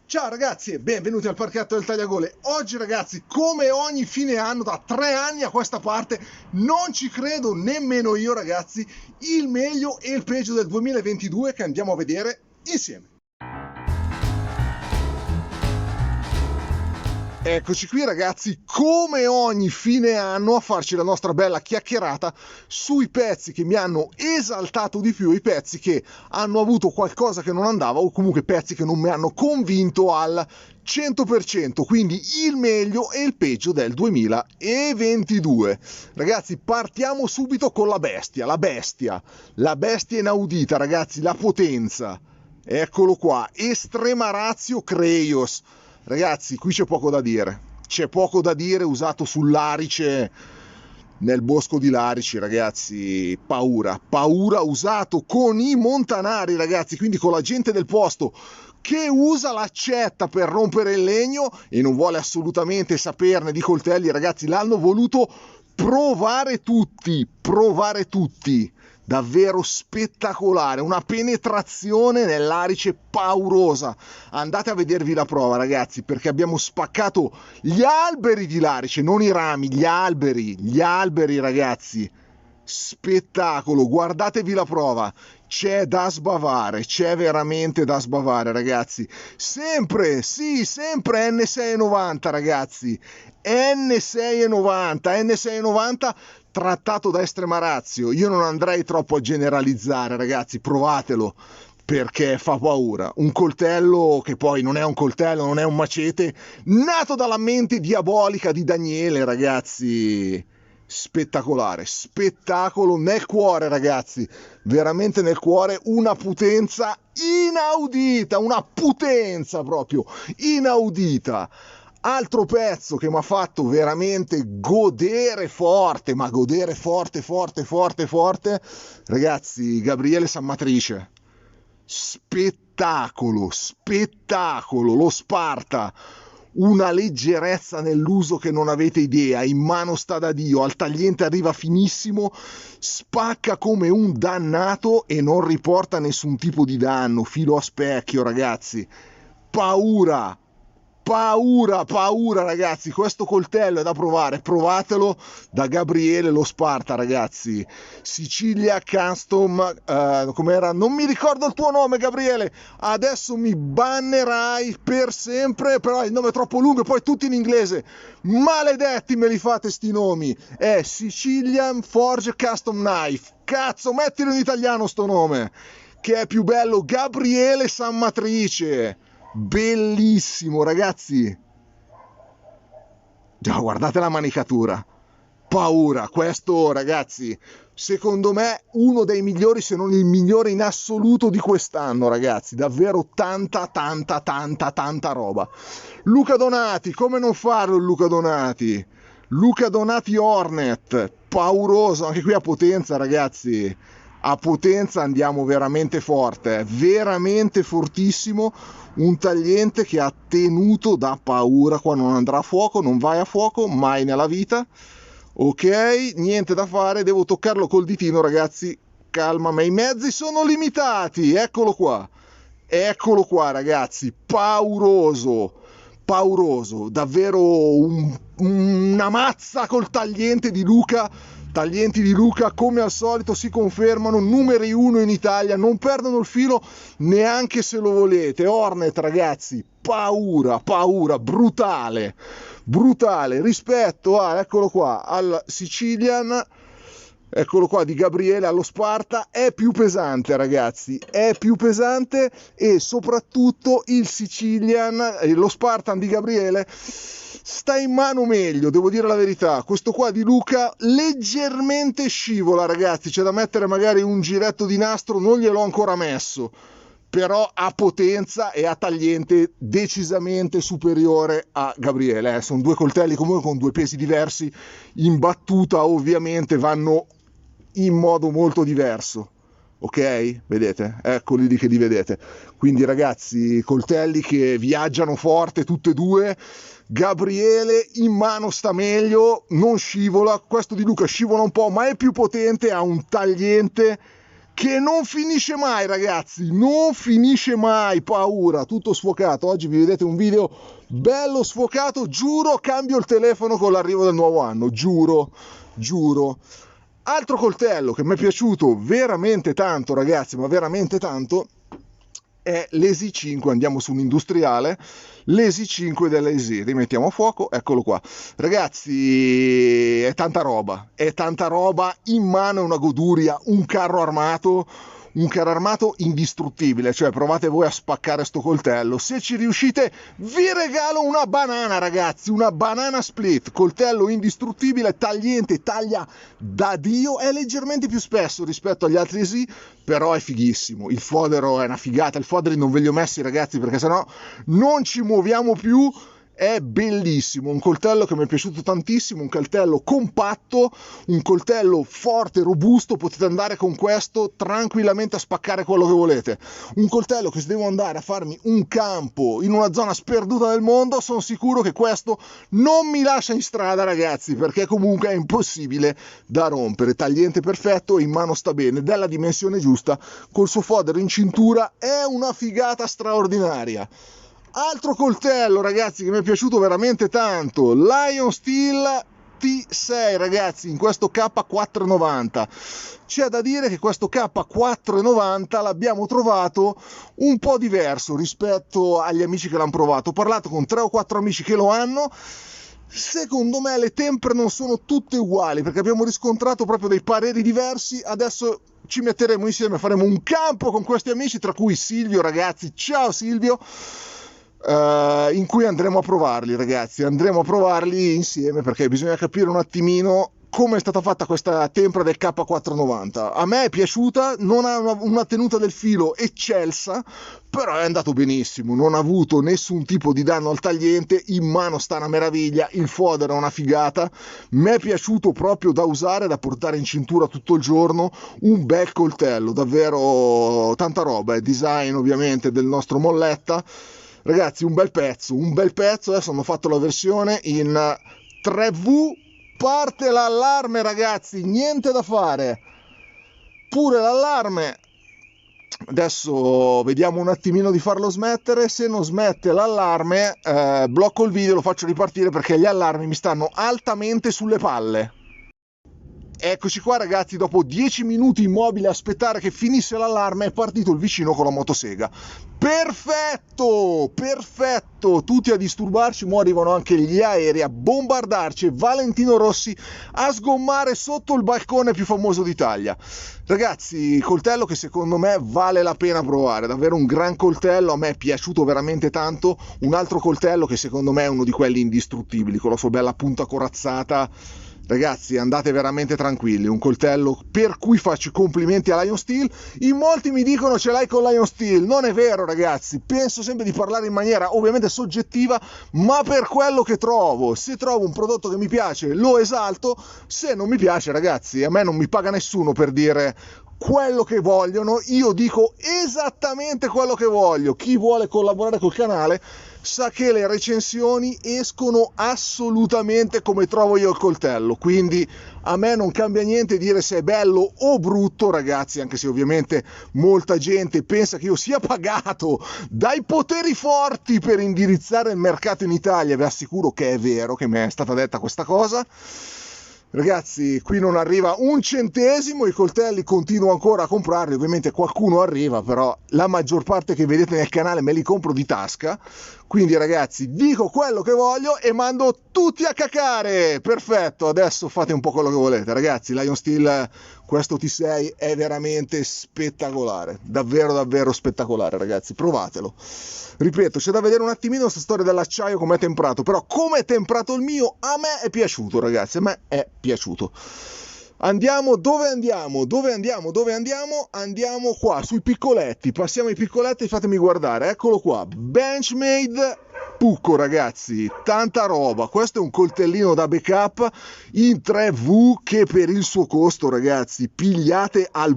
Ciao ragazzi e benvenuti al Parchetto del Tagliagole. Oggi ragazzi, come ogni fine anno, da 3 anni a questa parte, non ci credo nemmeno io ragazzi, il meglio e il peggio del 2022 che andiamo a vedere insieme. Eccoci qui ragazzi, come ogni fine anno a farci la nostra bella chiacchierata sui pezzi che mi hanno esaltato di più, i pezzi che hanno avuto qualcosa che non andava o comunque pezzi che non mi hanno convinto al 100%, quindi il meglio e il peggio del 2022. Ragazzi, partiamo subito con la bestia inaudita ragazzi, la potenza. Eccolo qua, Extrema Ratio Creios. Ragazzi, qui c'è poco da dire, usato sull'Arice, nel bosco di Larici, ragazzi, paura, usato con i montanari, ragazzi, quindi con la gente del posto che usa l'accetta per rompere il legno e non vuole assolutamente saperne di coltelli, ragazzi, l'hanno voluto provare tutti, davvero spettacolare, una penetrazione nell'Arice paurosa. Andate a vedervi la prova ragazzi, perché abbiamo spaccato gli alberi di Larice, non i rami, gli alberi ragazzi, spettacolo, guardatevi la prova. C'è veramente da sbavare ragazzi, sempre N690 ragazzi, N690 trattato da Extrema Ratio. Io non andrei troppo a generalizzare ragazzi, provatelo perché fa paura. Un coltello che poi non è un coltello, non è un macete, nato dalla mente diabolica di Daniele ragazzi. Spettacolare, spettacolo nel cuore ragazzi, veramente nel cuore, una potenza inaudita, una potenza proprio inaudita. Altro pezzo che mi ha fatto veramente godere forte, ma godere forte, ragazzi, Gabriele Sammatrice, spettacolo, lo Sparta, una leggerezza nell'uso che non avete idea, in mano sta da Dio, al tagliente arriva finissimo, spacca come un dannato e non riporta nessun tipo di danno, filo a specchio ragazzi, paura ragazzi, questo coltello è da provare, provatelo, da Gabriele lo Sparta ragazzi, Sicilia Custom, com'era? Non mi ricordo il tuo nome Gabriele, adesso mi bannerai per sempre, però il nome è troppo lungo e poi tutti in inglese, maledetti me li fate sti nomi, è Sicilian Forge Custom Knife, cazzo mettilo in italiano sto nome, che è più bello, Gabriele Sammatrice. Bellissimo ragazzi, già guardate la manicatura, paura, questo ragazzi secondo me uno dei migliori se non il migliore in assoluto di quest'anno ragazzi, davvero tanta roba. Luca Donati, come non farlo il Luca Donati Hornet, pauroso, anche qui a potenza ragazzi, a potenza andiamo veramente forte, veramente fortissimo, un tagliente che ha tenuto da paura, qua non andrà a fuoco, non vai a fuoco mai nella vita, ok, niente da fare, devo toccarlo col ditino ragazzi, calma, ma i mezzi sono limitati, eccolo qua ragazzi, pauroso, davvero una mazza col tagliente di Luca. Taglienti di Luca come al solito si confermano numeri 1 in Italia, non perdono il filo neanche se lo volete. Hornet ragazzi, paura, brutale rispetto a, eccolo qua, al Sicilian, eccolo qua di Gabriele, allo Sparta, è più pesante ragazzi, e soprattutto il Sicilian, lo Spartan di Gabriele sta in mano meglio, devo dire la verità. Questo qua di Luca leggermente scivola ragazzi, c'è da mettere magari un giretto di nastro, non gliel'ho ancora messo, però ha potenza e ha tagliente decisamente superiore a Gabriele, sono due coltelli comunque con due pesi diversi, in battuta ovviamente vanno in modo molto diverso, ok? Vedete? Eccoli lì che li vedete. Quindi ragazzi, coltelli che viaggiano forte tutte e due. Gabriele in mano sta meglio, non scivola, questo di Luca scivola un po' ma è più potente, ha un tagliente che non finisce mai, ragazzi, non finisce mai, paura, tutto sfocato. Oggi vi vedete un video bello sfocato, giuro, cambio il telefono con l'arrivo del nuovo anno, giuro. Altro coltello che mi è piaciuto veramente tanto, ragazzi, ma veramente tanto, è l'Easy 5. Andiamo su un industriale, l'Easy 5 dell'Easy, rimettiamo a fuoco, eccolo qua, ragazzi, è tanta roba in mano, è una goduria, un carro armato indistruttibile, cioè provate voi a spaccare sto coltello. Se ci riuscite vi regalo una banana, ragazzi, una banana split, coltello indistruttibile, tagliente, taglia da Dio, è leggermente più spesso rispetto agli altri Easy, però è fighissimo. Il fodero è una figata, il foderi non ve li ho messi, ragazzi, perché sennò non ci muoviamo più. È bellissimo, un coltello che mi è piaciuto tantissimo, un coltello compatto, un coltello forte, robusto, potete andare con questo tranquillamente a spaccare quello che volete. Un coltello che se devo andare a farmi un campo in una zona sperduta del mondo, sono sicuro che questo non mi lascia in strada, ragazzi, perché comunque è impossibile da rompere. Tagliente perfetto, in mano sta bene, della dimensione giusta, col suo fodero in cintura, è una figata straordinaria. Altro coltello, ragazzi, che mi è piaciuto veramente tanto, Lion Steel T6, ragazzi, in questo K490. C'è da dire che questo K490 l'abbiamo trovato un po' diverso rispetto agli amici che l'hanno provato. Ho parlato con 3 o 4 amici che lo hanno. Secondo me le tempere non sono tutte uguali, perché abbiamo riscontrato proprio dei pareri diversi. Adesso ci metteremo insieme, faremo un campo con questi amici, tra cui Silvio, ragazzi, ciao Silvio, in cui andremo a provarli, ragazzi, andremo a provarli insieme, perché bisogna capire un attimino come è stata fatta questa tempra del K490. A me è piaciuta, non ha una tenuta del filo eccelsa, però è andato benissimo, non ha avuto nessun tipo di danno al tagliente, in mano sta una meraviglia, il fodero è una figata, mi è piaciuto proprio da usare, da portare in cintura tutto il giorno, un bel coltello, davvero tanta roba, design ovviamente del nostro Molletta. Ragazzi, un bel pezzo, adesso hanno fatto la versione in 3V, parte l'allarme, ragazzi, niente da fare, pure l'allarme, adesso vediamo un attimino di farlo smettere, se non smette l'allarme blocco il video, lo faccio ripartire perché gli allarmi mi stanno altamente sulle palle. Eccoci qua, ragazzi, dopo 10 minuti immobile a aspettare che finisse l'allarme è partito il vicino con la motosega. Perfetto, tutti a disturbarci, mo arrivano anche gli aerei a bombardarci e Valentino Rossi a sgommare sotto il balcone più famoso d'Italia. Ragazzi, coltello che secondo me vale la pena provare, davvero un gran coltello, a me è piaciuto veramente tanto. Un altro coltello che secondo me è uno di quelli indistruttibili, con la sua bella punta corazzata. Ragazzi, andate veramente tranquilli, un coltello per cui faccio i complimenti a Lion Steel. In molti mi dicono ce l'hai con Lion Steel, non è vero, ragazzi, penso sempre di parlare in maniera ovviamente soggettiva, ma per quello che trovo. Se trovo un prodotto che mi piace lo esalto, se non mi piace, ragazzi, a me non mi paga nessuno per dire quello che vogliono, io dico esattamente quello che voglio. Chi vuole collaborare col canale sa che le recensioni escono assolutamente come trovo io il coltello, quindi a me non cambia niente dire se è bello o brutto, ragazzi, anche se ovviamente molta gente pensa che io sia pagato dai poteri forti per indirizzare il mercato in Italia. Vi assicuro che è vero, che mi è stata detta questa cosa. Ragazzi, qui non arriva un centesimo, i coltelli continuo ancora a comprarli, ovviamente qualcuno arriva, però la maggior parte che vedete nel canale me li compro di tasca, quindi ragazzi dico quello che voglio e mando tutti a cacare. Perfetto, adesso fate un po' quello che volete, ragazzi. Lion Steel, questo T6 è veramente spettacolare, davvero spettacolare, ragazzi, provatelo. Ripeto, c'è da vedere un attimino questa storia dell'acciaio come è temprato, però come è temprato il mio a me è piaciuto, ragazzi, a me è piaciuto. Andiamo, dove andiamo? Andiamo qua, sui piccoletti, passiamo ai piccoletti, fatemi guardare, eccolo qua, Benchmade Pucco, ragazzi, tanta roba. Questo è un coltellino da backup in 3V che per il suo costo, ragazzi, pigliatelo al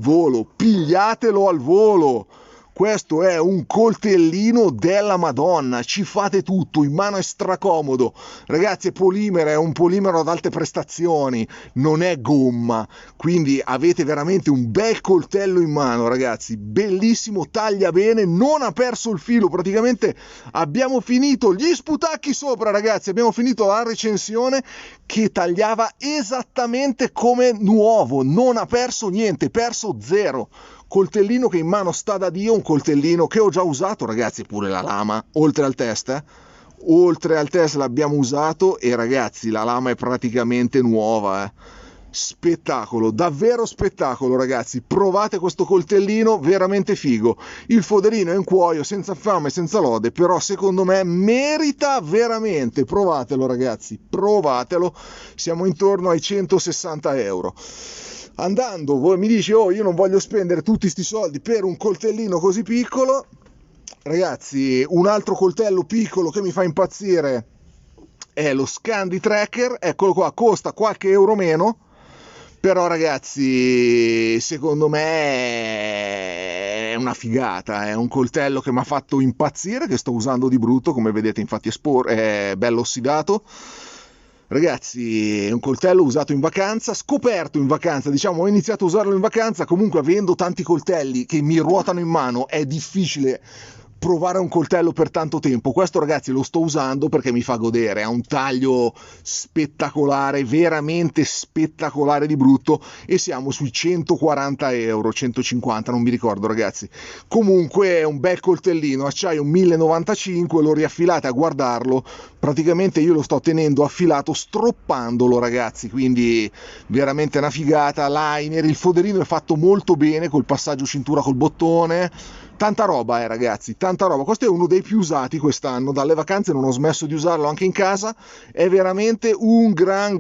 volo. questo è un coltellino della Madonna, ci fate tutto, in mano è stracomodo, ragazzi, è polimero, è un polimero ad alte prestazioni, non è gomma, quindi avete veramente un bel coltello in mano, ragazzi, bellissimo, taglia bene, non ha perso il filo, praticamente abbiamo finito gli sputacchi sopra, ragazzi, abbiamo finito la recensione che tagliava esattamente come nuovo, non ha perso niente, perso zero. Coltellino che in mano sta da Dio, un coltellino che ho già usato, ragazzi, pure la lama, oltre al test, oltre al test l'abbiamo usato e ragazzi la lama è praticamente nuova, spettacolo, davvero spettacolo, ragazzi, provate questo coltellino, veramente figo. Il foderino è un cuoio, senza fame, senza lode, però secondo me merita veramente, provatelo, ragazzi, provatelo, siamo intorno ai 160 euro. Andando, voi mi dici, oh, io non voglio spendere tutti sti soldi per un coltellino così piccolo, ragazzi, un altro coltello piccolo che mi fa impazzire è lo Scandi Tracker, eccolo qua, costa qualche euro meno, però ragazzi, secondo me è una figata, è un coltello che mi ha fatto impazzire, che sto usando di brutto, come vedete infatti è bello ossidato. Ragazzi, è un coltello usato in vacanza, scoperto in vacanza, diciamo, ho iniziato a usarlo in vacanza, comunque avendo tanti coltelli che mi ruotano in mano è difficile provare un coltello per tanto tempo. Questo, ragazzi, lo sto usando perché mi fa godere, ha un taglio spettacolare, veramente spettacolare di brutto, e siamo sui 140 euro, 150, non mi ricordo, ragazzi. Comunque è un bel coltellino, acciaio 1095, lo riaffilate a guardarlo, praticamente io lo sto tenendo affilato stroppandolo, ragazzi, quindi veramente una figata. Liner, il foderino è fatto molto bene col passaggio cintura col bottone, tanta roba, ragazzi, tanta roba. Questo è uno dei più usati quest'anno, dalle vacanze non ho smesso di usarlo anche in casa, è veramente un gran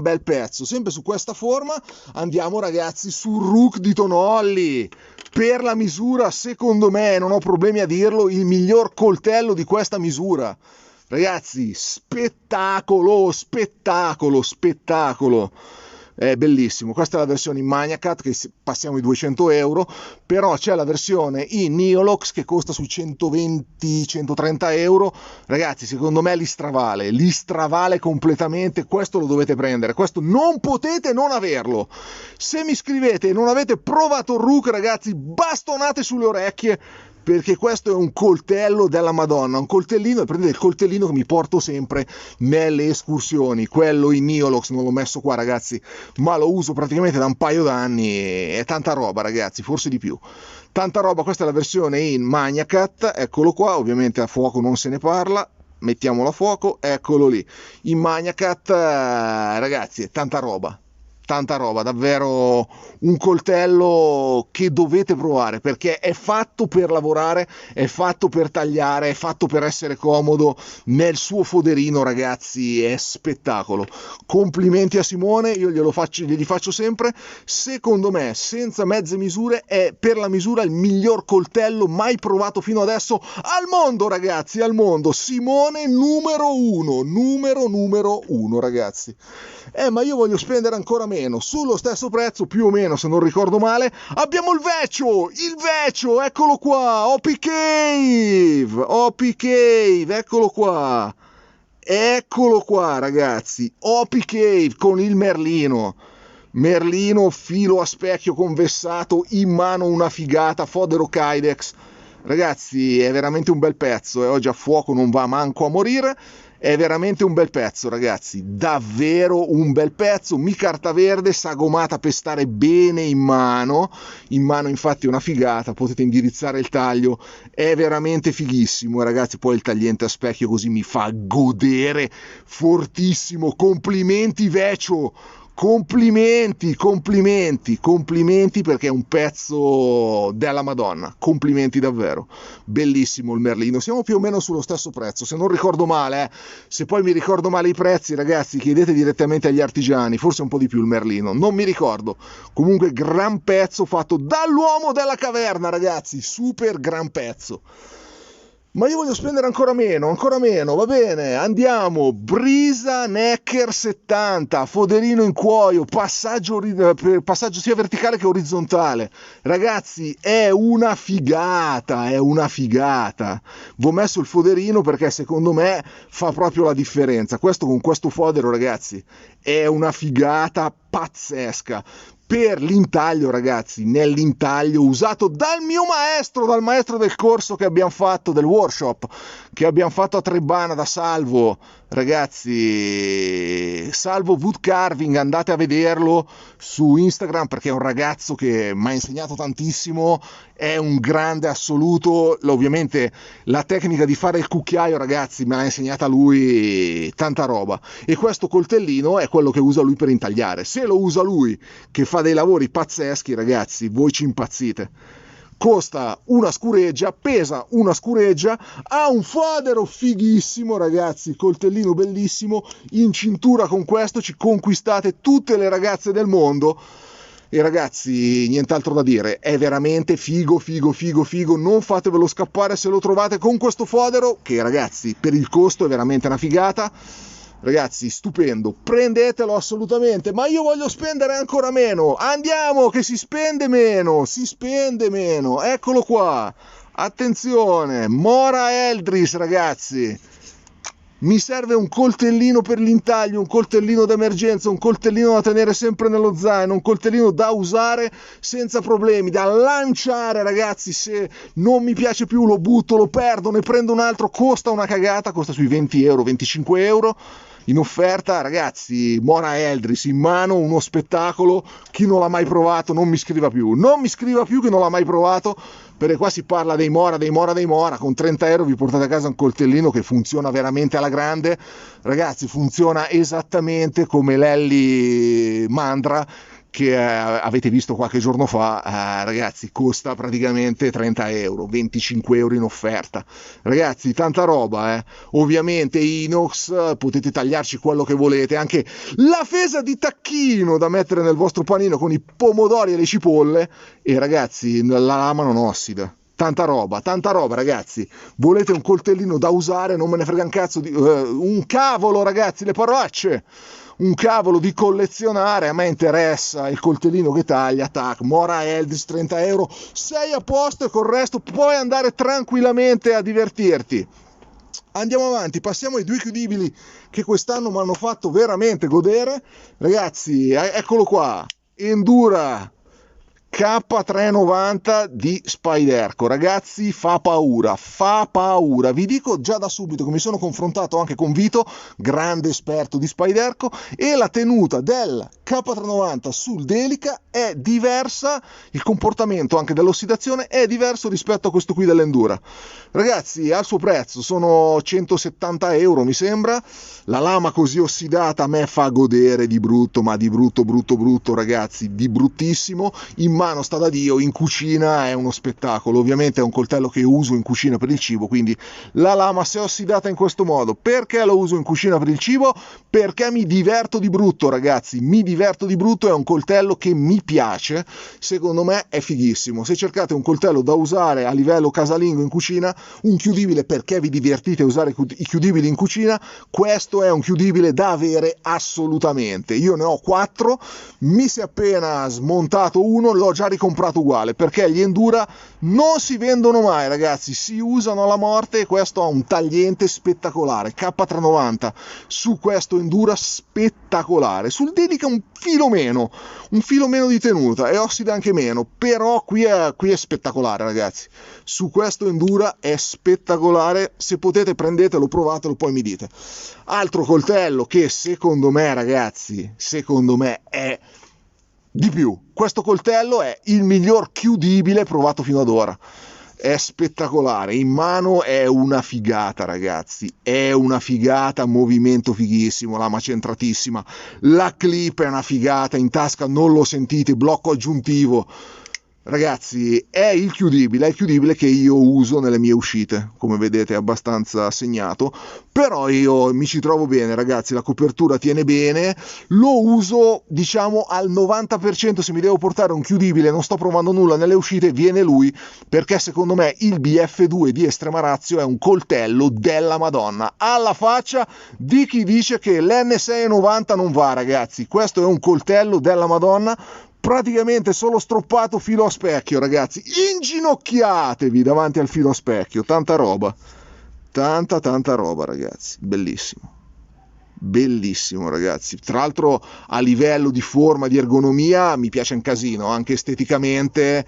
bel pezzo. Sempre su questa forma andiamo, ragazzi, sul Rook di Tonolli, per la misura, secondo me, non ho problemi a dirlo, il miglior coltello di questa misura, ragazzi, spettacolo, è bellissimo. Questa è la versione in Magnacat che passiamo i 200 euro, però c'è la versione in Neolox che costa sui 120-130 euro, ragazzi, secondo me li stravale completamente. Questo lo dovete prendere, questo non potete non averlo. Se mi scrivete e non avete provato il Rook, ragazzi, bastonate sulle orecchie, perché questo è un coltello della Madonna, un coltellino, e prendete il coltellino che mi porto sempre nelle escursioni, quello in Neolox non l'ho messo qua, ragazzi, ma lo uso praticamente da un paio d'anni, è tanta roba, ragazzi, forse di più, tanta roba. Questa è la versione in Magnacat, eccolo qua, ovviamente a fuoco non se ne parla, mettiamolo a fuoco, eccolo lì, in Magnacat, ragazzi, è tanta roba, davvero un coltello che dovete provare, perché è fatto per lavorare, è fatto per tagliare, è fatto per essere comodo nel suo foderino, ragazzi, è spettacolo. Complimenti a Simone, io glieli faccio sempre. Secondo me, senza mezze misure, è per la misura il miglior coltello mai provato fino adesso al mondo, ragazzi, al mondo. Simone numero uno, ragazzi. Ma io voglio spendere ancora meno, sullo stesso prezzo più o meno, se non ricordo male, abbiamo il Vecio, eccolo qua, OP Cave, eccolo qua, ragazzi, OP Cave con il Merlino filo a specchio convessato, in mano una figata, fodero Kydex, ragazzi, è veramente un bel pezzo, e oggi a fuoco non va manco a morire. È veramente un bel pezzo, ragazzi, davvero un bel pezzo, micarta verde, sagomata per stare bene in mano infatti è una figata, potete indirizzare il taglio, è veramente fighissimo, ragazzi. Poi il tagliente a specchio così mi fa godere fortissimo, complimenti Vecio, complimenti, perché è un pezzo della Madonna, complimenti davvero, bellissimo il Merlino. Siamo più o meno sullo stesso prezzo, se non ricordo male, se poi mi ricordo male i prezzi, ragazzi, chiedete direttamente agli artigiani, forse un po' di più il Merlino, non mi ricordo. Comunque gran pezzo fatto dall'uomo della caverna, ragazzi, super gran pezzo. Ma io voglio spendere ancora meno, va bene, andiamo, Brisa Necker 70, foderino in cuoio, passaggio sia verticale che orizzontale. Ragazzi, è una figata. Vi ho messo il foderino perché secondo me fa proprio la differenza. Questo con questo fodero, ragazzi, è una figata pazzesca. Per l'intaglio, ragazzi, nell'intaglio usato dal maestro del corso che abbiamo fatto, del workshop che abbiamo fatto a Trebbana da Salvo, ragazzi, Salvo Wood Carving, andate a vederlo su Instagram perché è un ragazzo che mi ha insegnato tantissimo, è un grande assoluto. Ovviamente la tecnica di fare il cucchiaio, ragazzi, me l'ha insegnata lui, tanta roba, e questo coltellino è quello che usa lui per intagliare. Se lo usa lui che fa dei lavori pazzeschi, ragazzi, voi ci impazzite. Costa una scureggia, pesa una scureggia, ha un fodero fighissimo, ragazzi, coltellino bellissimo. In cintura con questo ci conquistate tutte le ragazze del mondo. E ragazzi, nient'altro da dire, è veramente figo, non fatevelo scappare se lo trovate con questo fodero, che ragazzi per il costo è veramente una figata. Ragazzi, stupendo, prendetelo assolutamente, ma io voglio spendere ancora meno. Andiamo che si spende meno, eccolo qua. Attenzione, Mora Eldris, ragazzi. Mi serve un coltellino per l'intaglio, un coltellino d'emergenza, un coltellino da tenere sempre nello zaino, un coltellino da usare senza problemi, da lanciare, ragazzi. Se non mi piace più lo butto, lo perdo, ne prendo un altro, costa una cagata, costa sui 20 euro, 25 euro in offerta, ragazzi. Mora Eldris in mano, uno spettacolo. Chi non l'ha mai provato non mi scriva più chi non l'ha mai provato, perché qua si parla dei Mora. Con 30 euro vi portate a casa un coltellino che funziona veramente alla grande, ragazzi, funziona esattamente come l'Ellie Mandra che avete visto qualche giorno fa. Ragazzi, costa praticamente 30 euro, 25 euro in offerta, ragazzi, tanta roba, ovviamente inox, potete tagliarci quello che volete, anche la fesa di tacchino da mettere nel vostro panino con i pomodori e le cipolle, e ragazzi la lama non ossida. Tanta roba, ragazzi. Volete un coltellino da usare, non me ne frega un cazzo di un cavolo, ragazzi, le parolacce. Un cavolo di collezionare, a me interessa il coltellino che taglia, tac, Mora Eldris, 30 euro, sei a posto e col resto puoi andare tranquillamente a divertirti. Andiamo avanti, passiamo ai due chiudibili che quest'anno mi hanno fatto veramente godere, ragazzi. Eccolo qua, Endura K390 di Spyderco, ragazzi, fa paura, vi dico già da subito che mi sono confrontato anche con Vito, grande esperto di Spyderco, e la tenuta del K390 sul Delica è diversa, il comportamento anche dell'ossidazione è diverso rispetto a questo qui dell'Endura. Ragazzi, al suo prezzo sono 170 euro mi sembra. La lama così ossidata a me fa godere di brutto, ma di brutto, ragazzi, di bruttissimo. In mano sta da Dio, in cucina è uno spettacolo. Ovviamente è un coltello che uso in cucina per il cibo, quindi la lama se è ossidata in questo modo, perché lo uso in cucina per il cibo? Perché mi diverto di brutto, ragazzi, è un coltello che mi piace, secondo me è fighissimo. Se cercate un coltello da usare a livello casalingo in cucina, un chiudibile perché vi divertite a usare i chiudibili in cucina, questo è un chiudibile da avere assolutamente. Io ne ho 4, mi si è appena smontato uno, l'ho già ricomprato uguale, perché gli Endura non si vendono mai, ragazzi, si usano alla morte, e questo ha un tagliente spettacolare, K390 su questo Endura spettacolare. Sul Delica un filo meno di tenuta e ossida anche meno, però qui è spettacolare, ragazzi. Su questo Endura è spettacolare, se potete prendetelo, provatelo, poi mi dite. Altro coltello che secondo me, ragazzi, è di più. Questo coltello è il miglior chiudibile provato fino ad ora. È spettacolare, in mano è una figata, ragazzi, è una figata, movimento fighissimo, lama centratissima, la clip è una figata, in tasca non lo sentite, blocco aggiuntivo, Ragazzi, è il chiudibile che io uso nelle mie uscite, come vedete è abbastanza segnato, però io mi ci trovo bene, ragazzi, la copertura tiene bene, lo uso diciamo al 90%. Se mi devo portare un chiudibile, non sto provando nulla nelle uscite, viene lui, perché secondo me il BF2 di Estrema Ratio è un coltello della Madonna, alla faccia di chi dice che l'N690 non va, ragazzi. Questo è un coltello della Madonna, praticamente solo stroppato filo a specchio, ragazzi. Inginocchiatevi davanti al filo a specchio, tanta roba, tanta roba, ragazzi. Bellissimo, ragazzi. Tra l'altro a livello di forma, di ergonomia mi piace un casino, anche esteticamente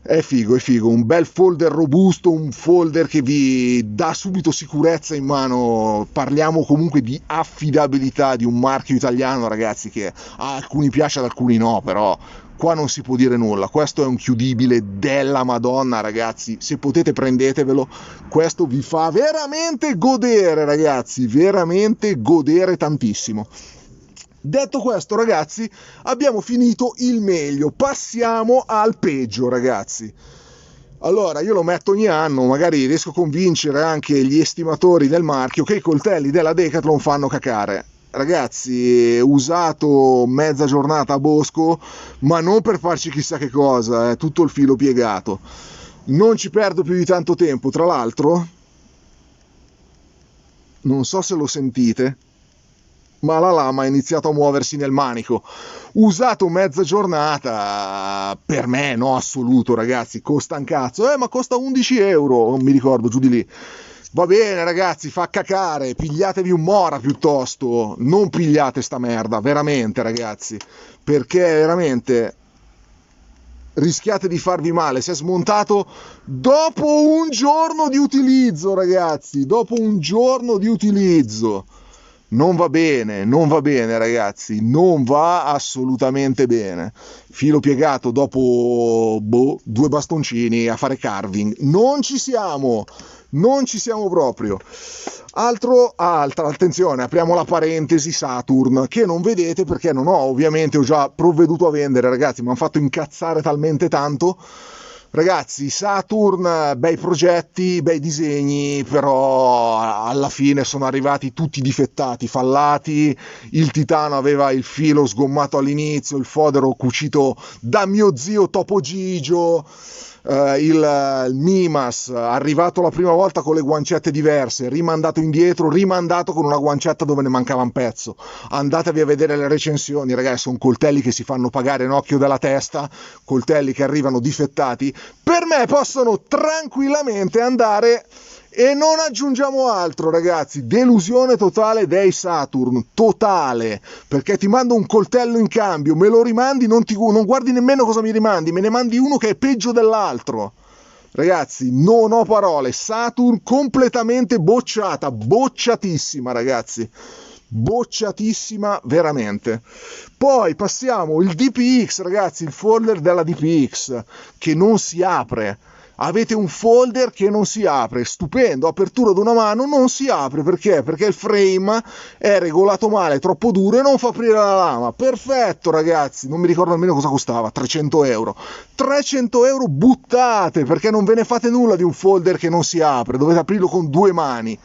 è figo, un bel folder robusto, un folder che vi dà subito sicurezza in mano. Parliamo comunque di affidabilità di un marchio italiano, ragazzi, che a alcuni piace, ad alcuni no, però qua non si può dire nulla. Questo è un chiudibile della Madonna, ragazzi, se potete prendetevelo, questo vi fa veramente godere, ragazzi, veramente godere tantissimo. Detto questo, ragazzi, abbiamo finito il meglio, passiamo al peggio, ragazzi. Allora, io lo metto ogni anno, magari riesco a convincere anche gli estimatori del marchio che i coltelli della Decathlon fanno cacare. Ragazzi, usato mezza giornata a bosco, ma non per farci chissà che cosa, è tutto il filo piegato. Non ci perdo più di tanto tempo, tra l'altro, non so se lo sentite, ma la lama ha iniziato a muoversi nel manico. Usato mezza giornata, per me no assoluto, ragazzi, costa un cazzo, ma costa 11 euro, non mi ricordo, giù di lì. Va bene, ragazzi, fa cacare, pigliatevi un Mora piuttosto, non pigliate sta merda, veramente, ragazzi, perché veramente rischiate di farvi male. Si è smontato dopo un giorno di utilizzo, ragazzi, dopo un giorno di utilizzo. Non va bene, ragazzi, non va assolutamente bene. Filo piegato dopo 2 bastoncini a fare carving. Non ci siamo proprio. Altra, attenzione, apriamo la parentesi Saturn, che non vedete perché non ho, ovviamente ho già provveduto a vendere, ragazzi, mi hanno fatto incazzare talmente tanto. Ragazzi, Saturn, bei progetti, bei disegni, però alla fine sono arrivati tutti difettati, fallati. Il titano aveva il filo sgommato all'inizio, il fodero cucito da mio zio Topo Gigio, il Mimas arrivato la prima volta con le guancette diverse, rimandato indietro, rimandato con una guancetta dove ne mancava un pezzo. Andatevi a vedere le recensioni, ragazzi, sono coltelli che si fanno pagare in occhio della testa, coltelli che arrivano difettati. Per me possono tranquillamente andare. E non aggiungiamo altro, ragazzi, delusione totale dei Saturn, totale, perché ti mando un coltello in cambio, me lo rimandi, non guardi nemmeno cosa mi rimandi, me ne mandi uno che è peggio dell'altro. Ragazzi, non ho parole, Saturn completamente bocciata, bocciatissima, ragazzi, bocciatissima veramente. Poi passiamo il DPX, ragazzi, il folder della DPX che non si apre. Avete un folder che non si apre, stupendo, apertura ad una mano, non si apre, perché? Perché il frame è regolato male, troppo duro e non fa aprire la lama. Perfetto, ragazzi, non mi ricordo nemmeno cosa costava, 300 euro. 300 euro buttate, perché non ve ne fate nulla di un folder che non si apre, dovete aprirlo con 2 mani.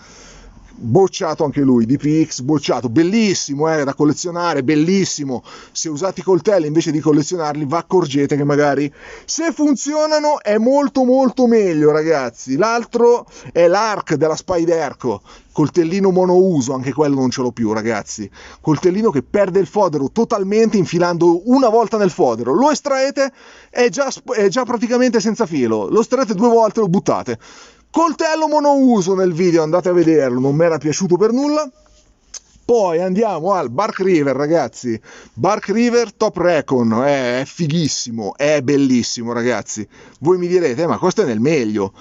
Bocciato anche lui, DPX bocciato, bellissimo, da collezionare, bellissimo. Se usate i coltelli invece di collezionarli, vi accorgete che magari se funzionano è molto meglio, ragazzi. L'altro è l'Arc della Spyderco, coltellino monouso, anche quello non ce l'ho più, ragazzi. Coltellino che perde il fodero totalmente infilando una volta nel fodero, lo estraete, è già praticamente senza filo, lo estraete 2 volte, lo buttate. Coltello monouso nel video, andate a vederlo, non mi era piaciuto per nulla. Poi andiamo al Bark River, ragazzi. Bark River Top Recon, è fighissimo, è bellissimo, ragazzi. Voi mi direte, ma questo è nel meglio.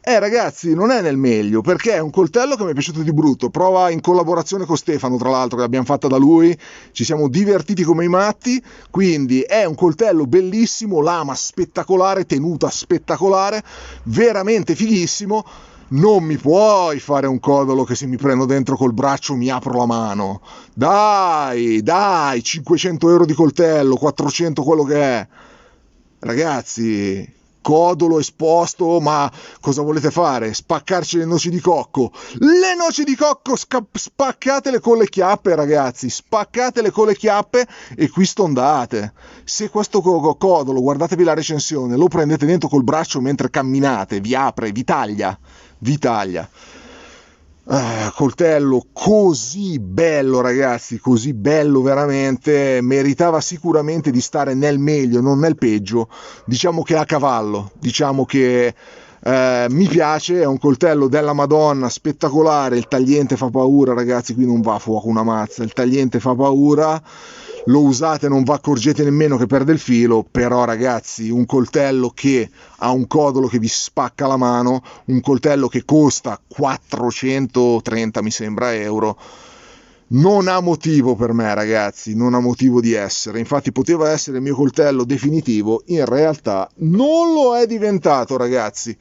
Ragazzi, non è nel meglio, perché è un coltello che mi è piaciuto di brutto. Prova in collaborazione con Stefano, tra l'altro, che l'abbiamo fatta da lui. Ci siamo divertiti come i matti. Quindi è un coltello bellissimo, lama spettacolare, tenuta spettacolare, veramente fighissimo. Non mi puoi fare un codolo che se mi prendo dentro col braccio mi apro la mano. Dai, 500 euro di coltello, 400 quello che è. ragazzi, codolo esposto, ma cosa volete fare? Spaccarci le noci di cocco? Le noci di cocco spaccatele con le chiappe, ragazzi, spaccatele con le chiappe e qui stondate. Se questo codolo, guardatevi la recensione, lo prendete dentro col braccio mentre camminate, vi apre, vi taglia. Coltello così bello, ragazzi, così bello veramente, meritava sicuramente di stare nel meglio, non nel peggio. Diciamo che a cavallo, diciamo che mi piace, è un coltello della Madonna, spettacolare. Il tagliente fa paura, ragazzi, qui non va a fuoco una mazza, il tagliente fa paura. Lo usate, non vi accorgete nemmeno che perde il filo, però ragazzi, un coltello che ha un codolo che vi spacca la mano, un coltello che costa 430 mi sembra euro, non ha motivo per me, ragazzi, non ha motivo di essere. Infatti poteva essere il mio coltello definitivo, in realtà non lo è diventato, ragazzi.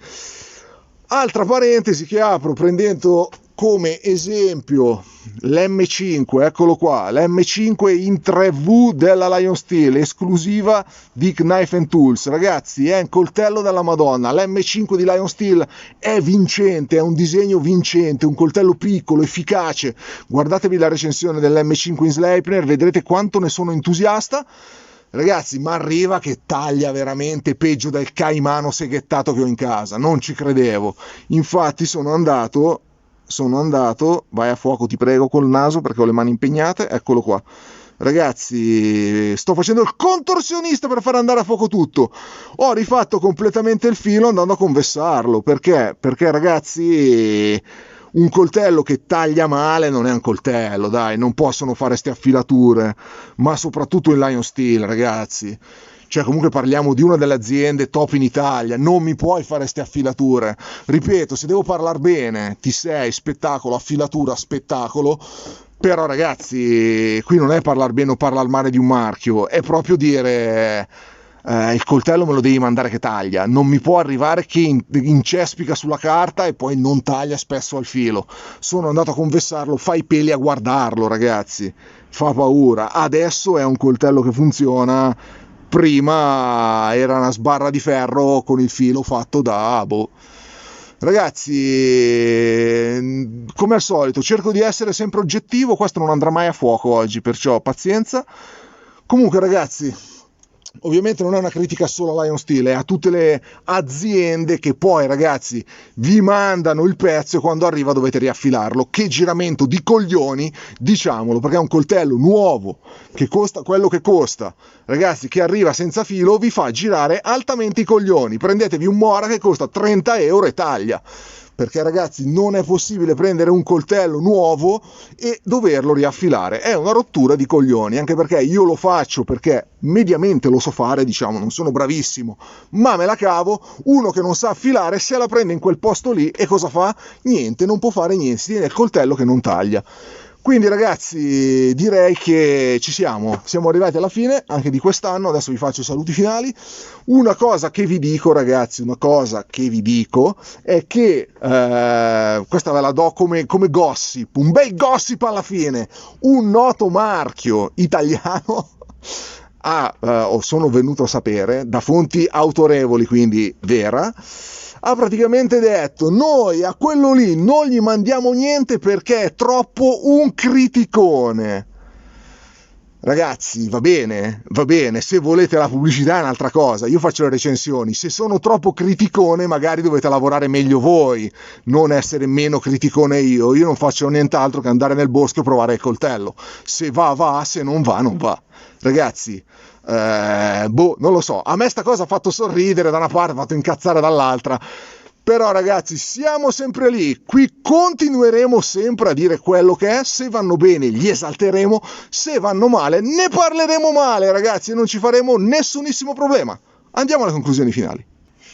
Altra parentesi che apro prendendo come esempio l'M5, eccolo qua, l'M5 in 3V della Lion Steel, esclusiva di Knife and Tools. Ragazzi, è un coltello della Madonna. L'M5 di Lion Steel è vincente, è un disegno vincente, un coltello piccolo, efficace. Guardatevi la recensione dell'M5 in Sleipner, vedrete quanto ne sono entusiasta. Ragazzi, ma arriva che taglia veramente peggio del caimano seghettato che ho in casa, non ci credevo. Infatti sono andato, vai a fuoco ti prego col naso perché ho le mani impegnate, eccolo qua. Ragazzi, sto facendo il contorsionista per far andare a fuoco tutto. Ho rifatto completamente il filo andando a convessarlo, perché ragazzi, un coltello che taglia male non è un coltello, dai, non possono fare ste affilature, ma soprattutto in Lion Steel, ragazzi. Cioè, comunque parliamo di una delle aziende top in Italia, non mi puoi fare ste affilature. Ripeto, se devo parlare bene, T6, spettacolo, affilatura, spettacolo. Però ragazzi, qui non è parlare bene o parlare male di un marchio, è proprio dire il coltello me lo devi mandare che taglia, non mi può arrivare che incespica sulla carta e poi non taglia spesso al filo. Sono andato a convessarlo, fa i peli a guardarlo, ragazzi, fa paura. Adesso è un coltello che funziona, prima era una sbarra di ferro con il filo fatto da Ragazzi, come al solito cerco di essere sempre oggettivo, questo non andrà mai a fuoco oggi, perciò pazienza. Comunque ragazzi, ovviamente non è una critica solo a Lion Steel, è a tutte le aziende che poi, ragazzi, vi mandano il pezzo e quando arriva dovete riaffilarlo. Che giramento di coglioni, diciamolo, perché è un coltello nuovo che costa quello che costa, ragazzi, che arriva senza filo, vi fa girare altamente i coglioni. Prendetevi un Mora che costa 30 euro e taglia. Perché ragazzi non è possibile prendere un coltello nuovo e doverlo riaffilare, è una rottura di coglioni, anche perché io lo faccio perché mediamente lo so fare, diciamo, non sono bravissimo, ma me la cavo. Uno che non sa affilare se la prende in quel posto lì e cosa fa? Niente, non può fare niente, si tiene il coltello che non taglia. Quindi ragazzi, direi che siamo arrivati alla fine anche di quest'anno. Adesso vi faccio i saluti finali. Una cosa che vi dico, ragazzi, è che questa ve la do come gossip, un bel gossip alla fine. Un noto marchio italiano sono venuto a sapere da fonti autorevoli, quindi vera, ha praticamente detto: noi a quello lì non gli mandiamo niente perché è troppo un criticone. Ragazzi, va bene, se volete la pubblicità è un'altra cosa, io faccio le recensioni. Se sono troppo criticone magari dovete lavorare meglio voi, non essere meno criticone io non faccio nient'altro che andare nel bosco e provare il coltello. Se va, se non va non va. Ragazzi, non lo so, a me sta cosa ha fatto sorridere da una parte, ha fatto incazzare dall'altra, però ragazzi siamo sempre lì, qui continueremo sempre a dire quello che è. Se vanno bene li esalteremo, se vanno male ne parleremo male, ragazzi, e non ci faremo nessunissimo problema. Andiamo alle conclusioni finali.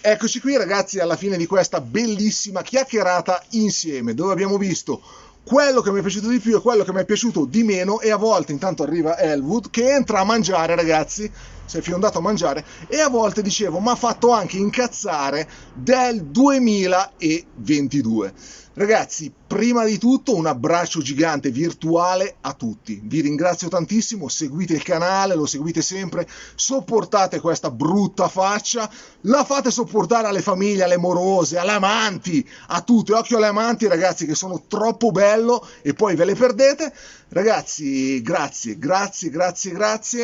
Eccoci qui ragazzi alla fine di questa bellissima chiacchierata insieme, dove abbiamo visto quello che mi è piaciuto di più e quello che mi è piaciuto di meno, e a volte intanto arriva Elwood che entra a mangiare, ragazzi, sei fiondato a mangiare, e a volte dicevo, ma ha fatto anche incazzare del 2022. Ragazzi, prima di tutto un abbraccio gigante virtuale a tutti, vi ringrazio tantissimo, seguite il canale, lo seguite sempre, sopportate questa brutta faccia, la fate sopportare alle famiglie, alle morose, alle amanti, a tutte, occhio alle amanti ragazzi che sono troppo bello e poi ve le perdete. Ragazzi, grazie,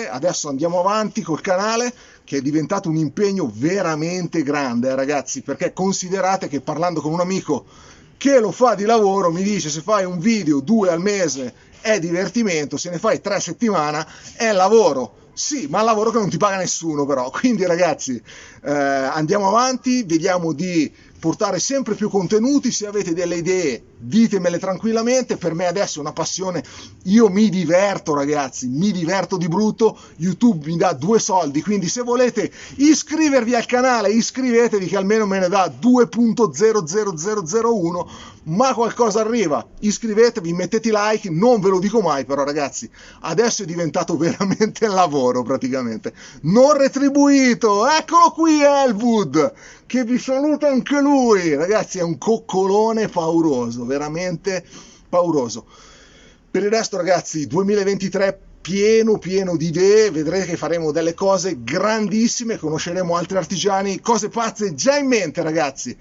adesso andiamo avanti col canale che è diventato un impegno veramente grande ragazzi, perché considerate che parlando con un amico che lo fa di lavoro mi dice se fai un video 2 al mese è divertimento, se ne fai 3 a settimana è lavoro. Sì, ma lavoro che non ti paga nessuno però. Quindi ragazzi andiamo avanti, vediamo di portare sempre più contenuti. Se avete delle idee ditemele tranquillamente, per me adesso è una passione, io mi diverto ragazzi, mi diverto di brutto, YouTube mi dà 2 soldi, quindi se volete iscrivervi al canale iscrivetevi che almeno me ne dà 2.00001, ma qualcosa arriva, iscrivetevi, mettete like, non ve lo dico mai però ragazzi, adesso è diventato veramente lavoro praticamente, non retribuito, eccolo qui Elwood, che vi saluta anche lui, ragazzi è un coccolone pauroso, veramente pauroso. Per il resto ragazzi 2023 pieno di idee, vedrete che faremo delle cose grandissime, conosceremo altri artigiani, cose pazze già in mente ragazzi.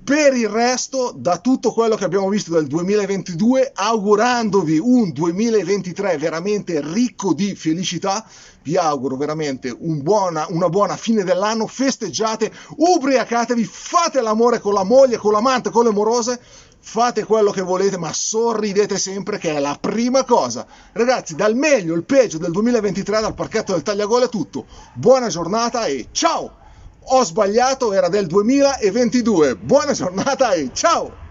Per il resto, da tutto quello che abbiamo visto del 2022, augurandovi un 2023 veramente ricco di felicità, vi auguro veramente una buona fine dell'anno, festeggiate, ubriacatevi, fate l'amore con la moglie, con l'amante, con le morose, fate quello che volete, ma sorridete sempre che è la prima cosa. Ragazzi, dal meglio al peggio del 2023, dal parchetto del Tagliagole è tutto. Buona giornata e ciao! Ho sbagliato, era del 2022. Buona giornata e ciao!